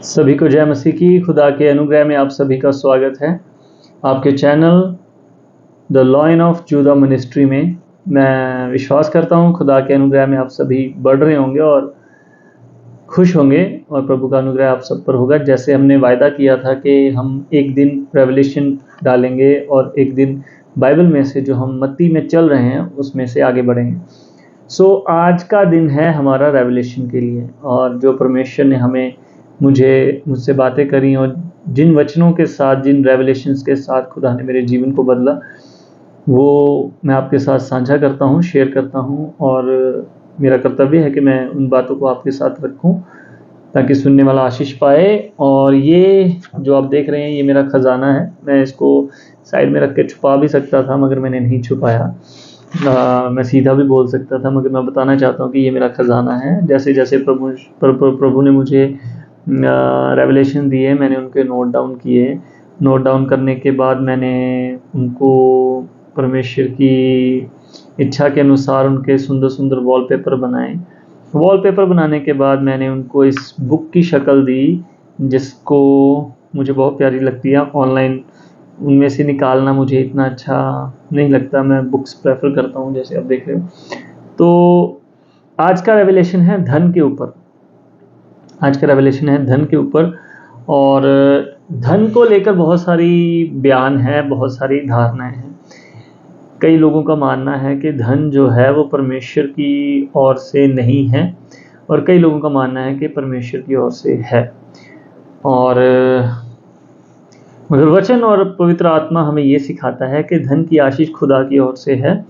सभी को जय मसीह की। खुदा के अनुग्रह में आप सभी का स्वागत है आपके channel the lion of Judah ministry में। मैं विश्वास करता हूँ खुदा के अनुग्रह में आप सभी बढ़ रहे होंगे और खुश होंगे और प्रभु का अनुग्रह आप सब पर होगा। जैसे हमने वायदा किया था कि हम एक दिन रेवलेशन डालेंगे और एक दिन बाइबल में से जो हम मत्ती में चल रहे हैं उसमें से आगे बढ़ेंगे। आज का दिन है हमारा रेवलेशन के लिए, और जो परमेश्वर ने हमें मुझसे बातें करी और जिन वचनों के साथ, जिन रेवलेशंस के साथ खुदा ने मेरे जीवन को बदला, वो मैं आपके साथ साझा करता हूँ, शेयर करता हूँ। और मेरा कर्तव्य है कि मैं उन बातों को आपके साथ रखूँ ताकि सुनने वाला आशीष पाए। और ये जो आप देख रहे हैं ये मेरा खजाना है। मैं इसको साइड में रख के छुपा भी सकता था मगर मैंने नहीं छुपाया। मैं सीधा भी बोल सकता था मगर मैं बताना चाहता हूँ कि ये मेरा खजाना है। जैसे जैसे प्रभु ने मुझे रेवलेशन दिए, मैंने उनके नोट डाउन किए। नोट डाउन करने के बाद मैंने उनको परमेश्वर की इच्छा के अनुसार उनके सुंदर सुंदर वॉलपेपर बनाए। वॉलपेपर बनाने के बाद मैंने उनको इस बुक की शक्ल दी जिसको मुझे बहुत प्यारी लगती है। ऑनलाइन उनमें से निकालना मुझे इतना अच्छा नहीं लगता, मैं बुक्स प्रेफर करता हूँ जैसे आप देख रहे हो। तो आज का रेवलेशन है धन के ऊपर। आज का रेवलेशन है धन के ऊपर, और धन को लेकर बहुत सारी बयान है, बहुत सारी धारणाएं हैं। कई लोगों का मानना है कि धन जो है वो परमेश्वर की ओर से नहीं है, और कई लोगों का मानना है कि परमेश्वर की ओर से है। और मगर वचन और पवित्र आत्मा हमें ये सिखाता है कि धन की आशीष खुदा की ओर से है,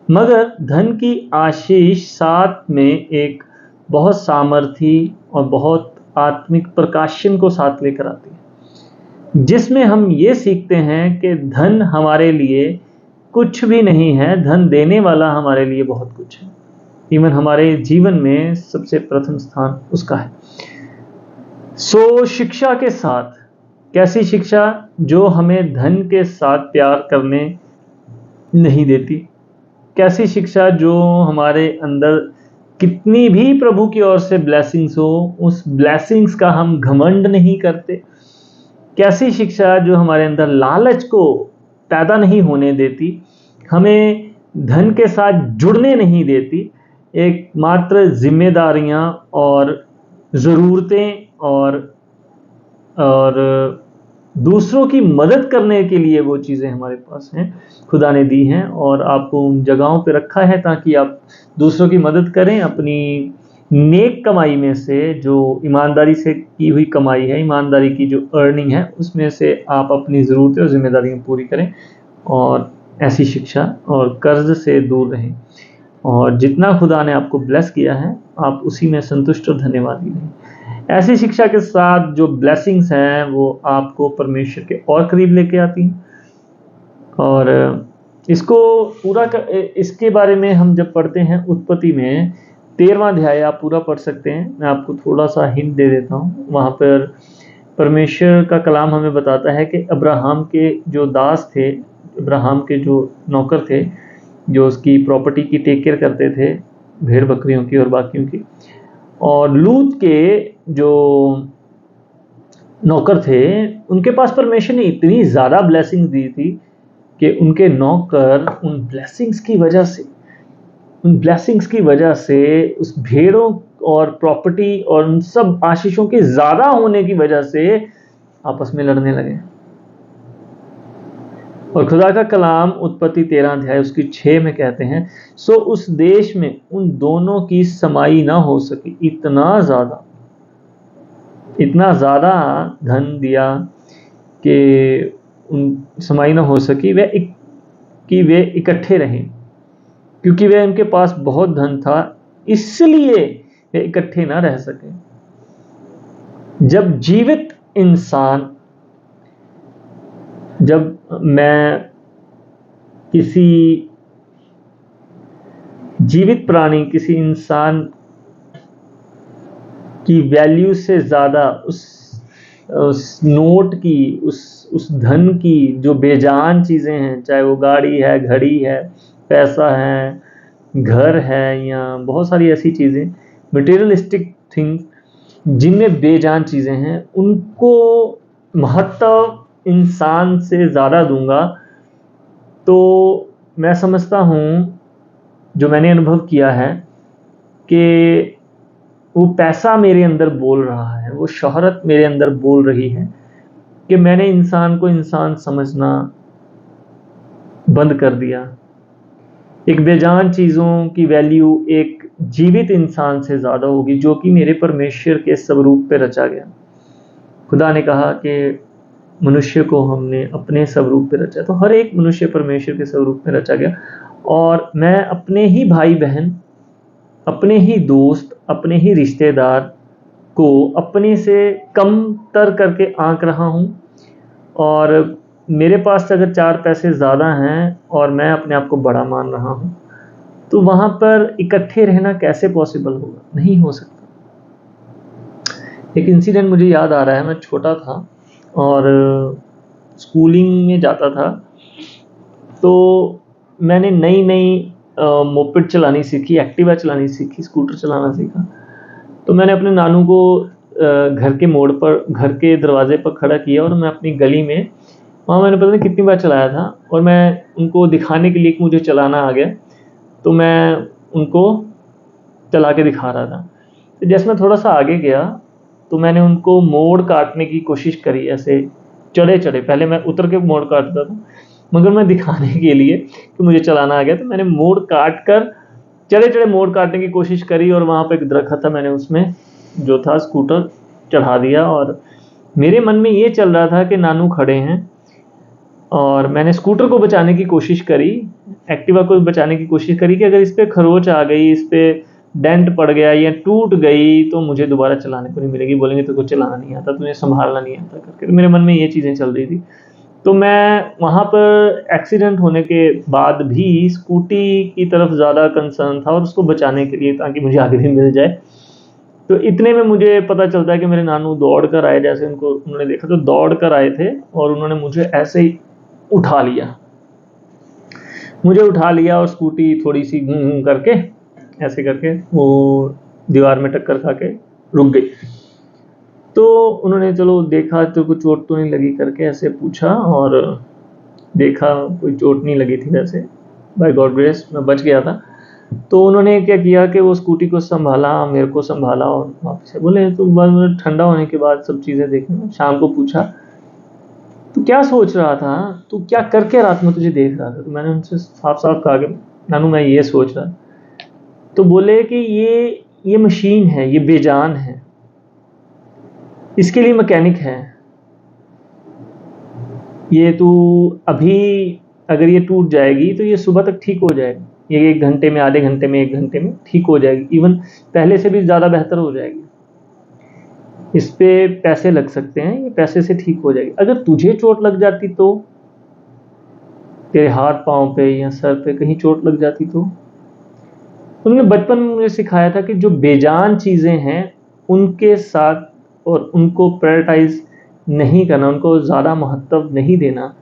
मगर धन की आशीष साथ में एक बहुत सामर्थी और बहुत आत्मिक प्रकाशन को साथ लेकर आती है, जिसमें हम ये सीखते हैं कि धन हमारे लिए कुछ भी नहीं है, धन देने वाला हमारे लिए बहुत कुछ है। इवन हमारे जीवन में सबसे प्रथम स्थान उसका है। शिक्षा के साथ, कैसी शिक्षा? जो हमें धन के साथ प्यार करने नहीं देती। कैसी शिक्षा? जो हमारे अंदर कितनी भी प्रभु की ओर से ब्लेसिंग्स हो, उस ब्लेसिंग्स का हम घमंड नहीं करते। कैसी शिक्षा? जो हमारे अंदर लालच को पैदा नहीं होने देती, हमें धन के साथ जुड़ने नहीं देती। एक मात्र जिम्मेदारियां और ज़रूरतें और दूसरों की मदद करने के लिए वो चीज़ें हमारे पास हैं, खुदा ने दी हैं, और आपको उन जगहों पे रखा है ताकि आप दूसरों की मदद करें। अपनी नेक कमाई में से, जो ईमानदारी से की हुई कमाई है, ईमानदारी की जो अर्निंग है, उसमें से आप अपनी ज़रूरतें और जिम्मेदारियां पूरी करें। और ऐसी शिक्षा और कर्ज से दूर रहें, और जितना खुदा ने आपको ब्लेस किया है आप उसी में संतुष्ट और धन्यवादी रहें। ऐसी शिक्षा के साथ जो ब्लेसिंग्स हैं वो आपको परमेश्वर के और करीब लेके आती हैं। और इसको इसके बारे में हम जब पढ़ते हैं उत्पत्ति में 13वां अध्याय, आप पूरा पढ़ सकते हैं। मैं आपको थोड़ा सा हिंट दे देता हूँ। वहाँ पर परमेश्वर का कलाम हमें बताता है कि अब्राहम के जो दास थे, अब्राहम के जो नौकर थे, जो उसकी प्रॉपर्टी की टेक केयर करते थे, भेड़ बकरियों की और बाकियों की, और लूत के जो नौकर थे, उनके पास परमेश्वर ने इतनी ज़्यादा ब्लेसिंग्स दी थी कि उनके नौकर उन ब्लेसिंग्स की वजह से उस भेड़ों और प्रॉपर्टी और उन सब आशीषों के ज़्यादा होने की वजह से आपस में लड़ने लगे। और खुदा का कलाम उत्पत्ति 13 अध्याय उसकी 6 में कहते हैं, उस देश में उन दोनों की समाई ना हो सकी। इतना ज़्यादा धन दिया कि उन समाई ना हो सकी, कि वे इकट्ठे रहें, क्योंकि वे उनके पास बहुत धन था, इसलिए वे इकट्ठे ना रह सके। जब मैं किसी जीवित प्राणी, किसी इंसान की वैल्यू से ज़्यादा उस नोट की, उस धन की जो बेजान चीज़ें हैं, चाहे वो गाड़ी है, घड़ी है, पैसा है, घर है, या बहुत सारी ऐसी चीज़ें, मटेरियलिस्टिक थिंग्स, जिनमें बेजान चीज़ें हैं उनको महत्व इंसान से ज़्यादा दूंगा। तो मैं समझता हूँ, जो मैंने अनुभव किया है, कि वो पैसा मेरे अंदर बोल रहा है, वो शोहरत मेरे अंदर बोल रही है कि मैंने इंसान को इंसान समझना बंद कर दिया। एक बेजान चीज़ों की वैल्यू एक जीवित इंसान से ज़्यादा होगी, जो कि मेरे परमेश्वर के स्वरूप पे रचा गया। खुदा ने कहा कि मनुष्य को हमने अपने स्वरूप पे रचा, तो हर एक मनुष्य परमेश्वर के स्वरूप में रचा गया। और मैं अपने ही भाई बहन, अपने ही दोस्त, अपने ही रिश्तेदार को अपने से कम तर करके आंक रहा हूँ। और मेरे पास अगर 4 पैसे ज़्यादा हैं और मैं अपने आप को बड़ा मान रहा हूँ, तो वहाँ पर इकट्ठे रहना कैसे पॉसिबल होगा? नहीं हो सकता। एक इंसिडेंट मुझे याद आ रहा है। मैं छोटा था और स्कूलिंग में जाता था, तो मैंने नई नई मोपेड चलानी सीखी, एक्टिवा चलानी सीखी, स्कूटर चलाना सीखा। तो मैंने अपने नानू को घर के मोड़ पर, घर के दरवाजे पर खड़ा किया और मैं अपनी गली में, वहाँ मैंने पता नहीं कितनी बार चलाया था, और मैं उनको दिखाने के लिए कि मुझे चलाना आ गया, तो मैं उनको चला के दिखा रहा था। तो जैसे मैं थोड़ा सा आगे गया, तो मैंने उनको मोड़ काटने की कोशिश करी, ऐसे चढ़े चढ़े। पहले मैं उतर के मोड़ काटता था, मगर मैं दिखाने के लिए कि मुझे चलाना आ गया, तो मैंने मोड़ काट कर चढ़े चढ़े मोड़ काटने की कोशिश करी, और वहाँ पे एक दरख्त था, मैंने उसमें जो था स्कूटर चढ़ा दिया। और मेरे मन में ये चल रहा था कि नानू खड़े हैं, और मैंने स्कूटर को बचाने की कोशिश करी, एक्टिवा को बचाने की कोशिश करी कि अगर इस पर खरोच आ गई, इस पर डेंट पड़ गया या टूट गई, तो मुझे दोबारा चलाने को नहीं मिलेगी, बोलेंगे तो कुछ चलाना नहीं आता, तुझे संभालना नहीं आता करके। तो मेरे मन में ये चीज़ें चल रही थी। तो मैं वहाँ पर एक्सीडेंट होने के बाद भी स्कूटी की तरफ ज़्यादा कंसर्न था, और उसको बचाने के लिए, ताकि मुझे आगे भी मिल जाए। तो इतने में मुझे पता चलता है कि मेरे नानू दौड़ कर आए, जैसे उन्होंने देखा तो दौड़ कर आए थे, और उन्होंने मुझे ऐसे ही उठा लिया, और स्कूटी थोड़ी सी घूम घूम करके, ऐसे करके वो दीवार में टक्कर खा के रुक गई। तो उन्होंने चलो देखा तो कुछ चोट तो नहीं लगी करके ऐसे पूछा, और देखा कोई चोट नहीं लगी थी, वैसे बाय गॉड ग्रेस मैं बच गया था। तो उन्होंने क्या किया कि वो स्कूटी को संभाला, मेरे को संभाला, और वापस बोले तो बाद ठंडा होने के बाद सब चीज़ें देखना। शाम को पूछा, तू क्या सोच रहा था, तू क्या करके रात में तुझे देख रहा था? तो मैंने उनसे साफ साफ कहा कि नानू मैं ये सोच रहा। तो बोले कि ये मशीन है, ये बेजान है, इसके लिए मैकेनिक है। ये तू अभी अगर ये टूट जाएगी तो ये सुबह तक ठीक हो जाएगी, ये 1 घंटे में, आधे घंटे में, 1 घंटे में ठीक हो जाएगी, इवन पहले से भी ज़्यादा बेहतर हो जाएगी। इस पे पैसे लग सकते हैं, ये पैसे से ठीक हो जाएगी। अगर तुझे चोट लग जाती, तो तेरे हाथ पाँव पे या सर पे कहीं चोट लग जाती, तो उन्होंने बचपन में मुझे सिखाया था कि जो बेजान चीज़ें हैं उनके साथ, और उनको प्रायोरिटाइज नहीं करना, उनको ज़्यादा महत्व नहीं देना।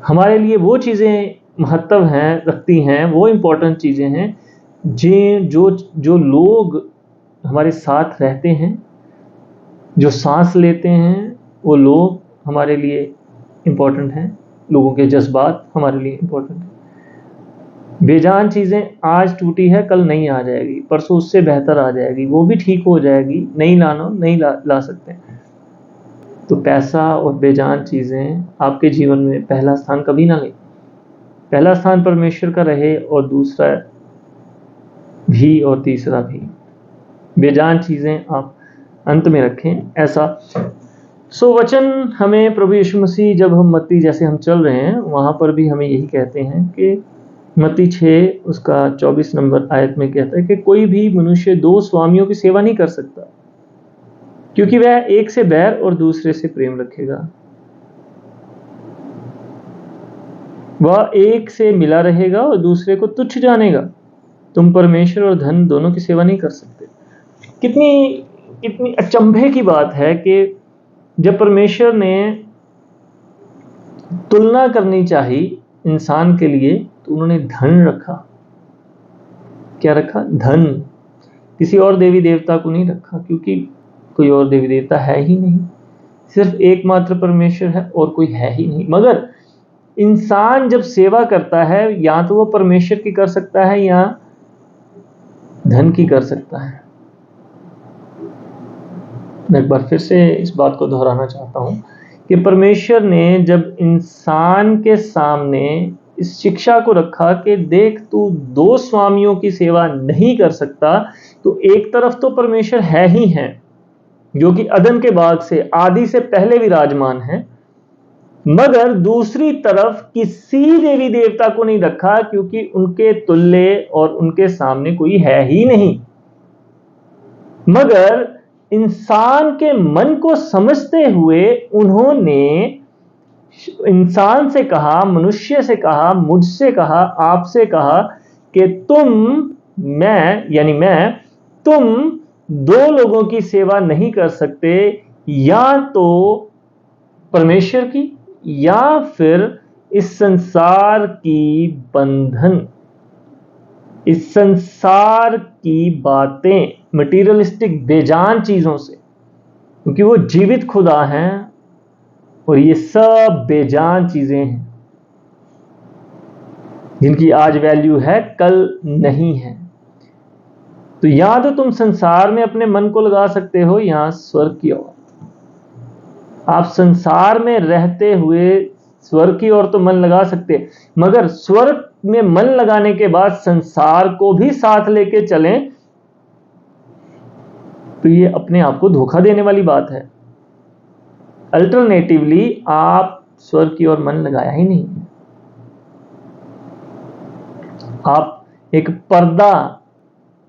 हमारे लिए वो चीज़ें महत्व हैं, रखती हैं, वो इम्पोर्टेंट चीज़ें हैं जो जो लोग हमारे साथ रहते हैं, जो सांस लेते हैं, वो लोग हमारे लिए इम्पोर्टेंट हैं, लोगों के जज्बात हमारे लिए इम्पोर्टेंट हैं। बेजान चीज़ें आज टूटी है, कल नहीं आ जाएगी, परसों उससे बेहतर आ जाएगी, वो भी ठीक हो जाएगी, नहीं ला सकते। तो पैसा और बेजान चीज़ें आपके जीवन में पहला स्थान कभी ना लें। पहला स्थान परमेश्वर का रहे, और दूसरा भी और तीसरा भी। बेजान चीज़ें आप अंत में रखें, ऐसा वचन हमें प्रभु यीशु मसीह, जब हम मत्ती जैसे हम चल रहे हैं, वहाँ पर भी हमें यही कहते हैं कि मत्ती 6 उसका 24 नंबर आयत में कहता है कि कोई भी मनुष्य 2 स्वामियों की सेवा नहीं कर सकता, क्योंकि वह एक से बैर और दूसरे से प्रेम रखेगा। वह एक से मिला रहेगा और दूसरे को तुच्छ जानेगा। तुम परमेश्वर और धन दोनों की सेवा नहीं कर सकते। कितनी अचंभे की बात है कि जब परमेश्वर ने तुलना करनी चाहिए इंसान के लिए, तो उन्होंने धन रखा। क्या रखा? धन। किसी और देवी देवता को नहीं रखा, क्योंकि कोई और देवी देवता है ही नहीं, सिर्फ एकमात्र परमेश्वर है और कोई है ही नहीं। मगर इंसान जब सेवा करता है, या तो वो परमेश्वर की कर सकता है या धन की कर सकता है। मैं एक बार फिर से इस बात को दोहराना चाहता हूं कि परमेश्वर ने जब इंसान के सामने इस शिक्षा को रखा कि देख, तू दो स्वामियों की सेवा नहीं कर सकता, तो एक तरफ तो परमेश्वर है ही है जो कि अदन के बाद से, आदि से पहले विराजमान है, मगर दूसरी तरफ किसी देवी देवता को नहीं रखा, क्योंकि उनके तुल्य और उनके सामने कोई है ही नहीं। मगर इंसान के मन को समझते हुए उन्होंने इंसान से कहा, मनुष्य से कहा, मुझसे कहा, आपसे कहा कि तुम दो लोगों की सेवा नहीं कर सकते, या तो परमेश्वर की या फिर इस संसार की बंधन, इस संसार की बातें, मटीरियलिस्टिक बेजान चीजों से, क्योंकि वो जीवित खुदा हैं और ये सब बेजान चीजें हैं जिनकी आज वैल्यू है, कल नहीं है। तो या तो तुम संसार में अपने मन को लगा सकते हो या स्वर्ग की ओर। आप संसार में रहते हुए स्वर्ग की ओर तो मन लगा सकते, मगर स्वर्ग में मन लगाने के बाद संसार को भी साथ लेके चलें तो ये अपने आप को धोखा देने वाली बात है। अल्टरनेटिवली आप स्वर्ग की ओर मन लगाया ही नहीं, आप एक पर्दा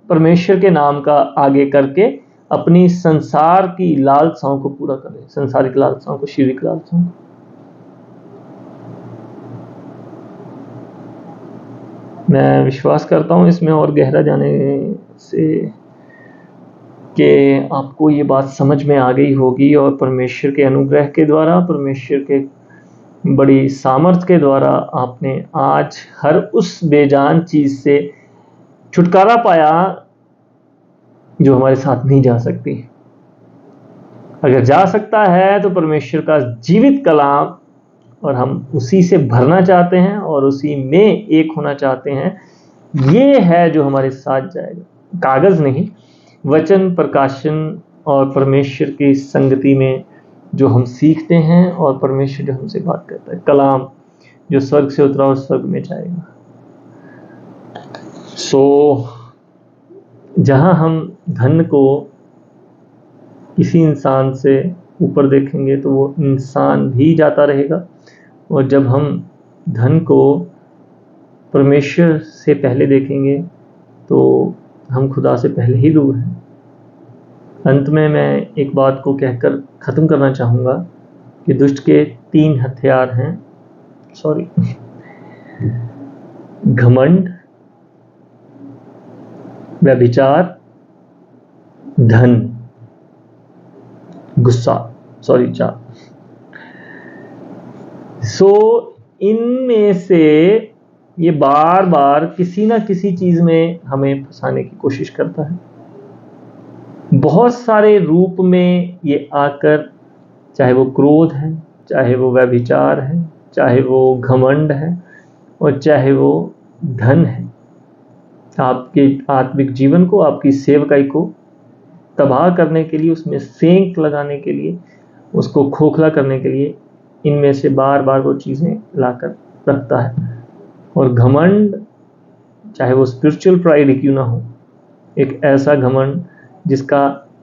परमेश्वर के नाम का आगे करके अपनी संसार की लालसाओं को पूरा करें, संसारिक लालसाओं को, शारीरिक लालसाओं। मैं विश्वास करता हूं इसमें और गहरा जाने से कि आपको ये बात समझ में आ गई होगी, और परमेश्वर के अनुग्रह के द्वारा, परमेश्वर के बड़ी सामर्थ्य के द्वारा आपने आज हर उस बेजान चीज से छुटकारा पाया जो हमारे साथ नहीं जा सकती। अगर जा सकता है तो परमेश्वर का जीवित कलाम, और हम उसी से भरना चाहते हैं और उसी में एक होना चाहते हैं। ये है जो हमारे साथ जाएगा, कागज नहीं, वचन, प्रकाशन और परमेश्वर की संगति में जो हम सीखते हैं, और परमेश्वर जो हमसे बात करता है, कलाम जो स्वर्ग से उतरा और स्वर्ग में जाएगा। जहां हम धन को किसी इंसान से ऊपर देखेंगे तो वो इंसान भी जाता रहेगा, और जब हम धन को परमेश्वर से पहले देखेंगे तो हम खुदा से पहले ही दूर हैं। अंत में मैं एक बात को कहकर ख़त्म करना चाहूँगा कि दुष्ट के 3 हथियार हैं, घमंड, व्यभिचार, धन, गुस्सा, चार। इनमें से ये बार बार किसी ना किसी चीज में हमें फंसाने की कोशिश करता है। बहुत सारे रूप में ये आकर, चाहे वो क्रोध है, चाहे वो व्यभिचार है, चाहे वो घमंड है, और चाहे वो धन है, आपके आत्मिक जीवन को, आपकी सेवकाई को तबाह करने के लिए, उसमें सेंक लगाने के लिए, उसको खोखला करने के लिए इनमें से बार बार वो चीज़ें लाकर रखता है। और घमंड, चाहे वो स्पिरिचुअल प्राइड क्यों ना हो, एक ऐसा घमंड जिसका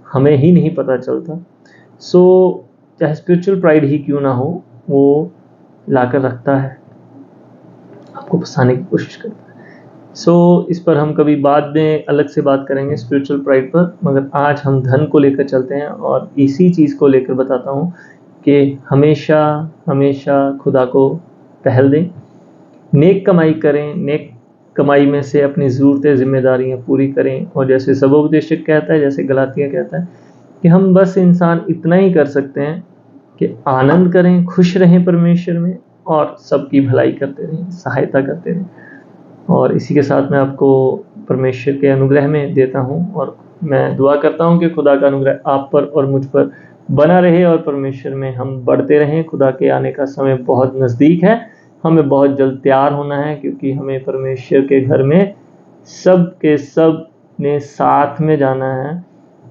हमें ही नहीं पता चलता, चाहे स्पिरिचुअल प्राइड ही क्यों ना हो, वो लाकर रखता है, आपको फंसाने की कोशिश करता है। इस पर हम कभी बाद में अलग से बात करेंगे, स्पिरिचुअल प्राइड पर। मगर आज हम धन को लेकर चलते हैं, और इसी चीज़ को लेकर बताता हूँ कि हमेशा हमेशा खुदा को पहल दें, नेक कमाई करें, नेक कमाई में से अपनी ज़रूरतें, जिम्मेदारियां पूरी करें। और जैसे सबोपदेशक कहता है, जैसे गलातिया कहता है कि हम बस इंसान इतना ही कर सकते हैं कि आनंद करें, खुश रहें परमेश्वर में, और सबकी भलाई करते रहें, सहायता करते रहें। और इसी के साथ मैं आपको परमेश्वर के अनुग्रह में देता हूँ, और मैं दुआ करता हूँ कि खुदा का अनुग्रह आप पर और मुझ पर बना रहे और परमेश्वर में हम बढ़ते रहें। खुदा के आने का समय बहुत नज़दीक है, हमें बहुत जल्द तैयार होना है, क्योंकि हमें परमेश्वर के घर में सब के सब ने साथ में जाना है।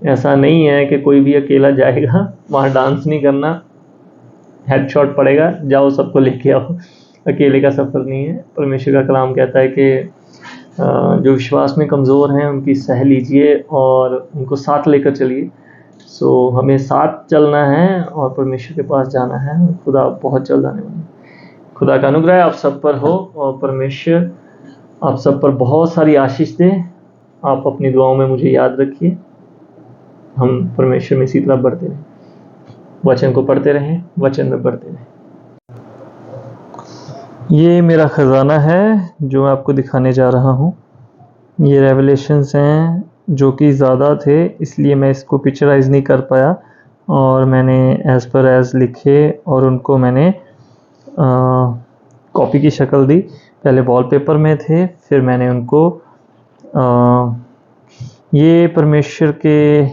ऐसा नहीं है कि कोई भी अकेला जाएगा, वहाँ डांस नहीं करना, हेडशॉट पड़ेगा, जाओ सबको लेके आओ। अकेले का सफ़र नहीं है। परमेश्वर का कलाम कहता है कि जो विश्वास में कमज़ोर हैं उनकी सह लीजिए और उनको साथ लेकर चलिए। सो हमें साथ चलना है और परमेश्वर के पास जाना है। खुदा बहुत जल्द आने वाला है। खुदा का अनुग्रह आप सब पर हो और परमेश्वर आप सब पर बहुत सारी आशीष दे। आप अपनी दुआओं में मुझे याद रखिए। हम परमेश्वर में इसी तरह बढ़ते रहें, वचन को पढ़ते रहें, वचन में बढ़ते रहें। ये मेरा ख़जाना है जो मैं आपको दिखाने जा रहा हूँ। ये रेवलेशंस हैं जो कि ज़्यादा थे, इसलिए मैं इसको पिक्चराइज़ नहीं कर पाया और मैंने एज़ पर एज़ लिखे और उनको मैंने कॉपी की शक्ल दी। पहले वॉलपेपर में थे, फिर मैंने उनको ये परमेश्वर के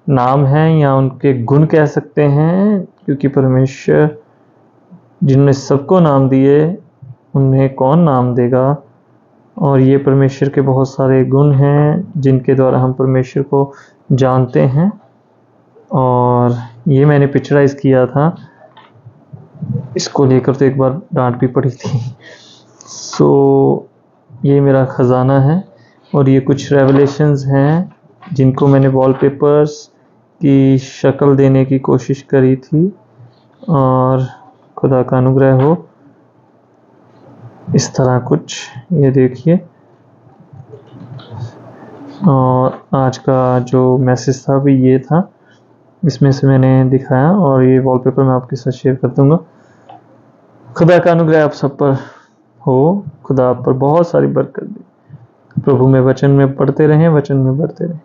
नाम हैं या उनके गुण कह सकते हैं, क्योंकि परमेश्वर जिनने सबको नाम दिए उन्हें कौन नाम देगा। और ये परमेश्वर के बहुत सारे गुण हैं जिनके द्वारा हम परमेश्वर को जानते हैं, और ये मैंने पिक्चराइज़ किया था। इसको लेकर तो एक बार डांट भी पड़ी थी। सो ये मेरा ख़जाना है और ये कुछ रेवलेशंस हैं जिनको मैंने वॉलपेपर्स की शक्ल देने की कोशिश करी थी, और खुदा का अनुग्रह हो इस तरह कुछ ये देखिए। और आज का जो मैसेज था भी ये था, इसमें से मैंने दिखाया और ये वॉलपेपर मैं आपके साथ शेयर कर दूंगा। खुदा का अनुग्रह आप सब पर हो, खुदा आप पर बहुत सारी बरकत दे। प्रभु में वचन में पढ़ते रहें, वचन में बढ़ते रहें।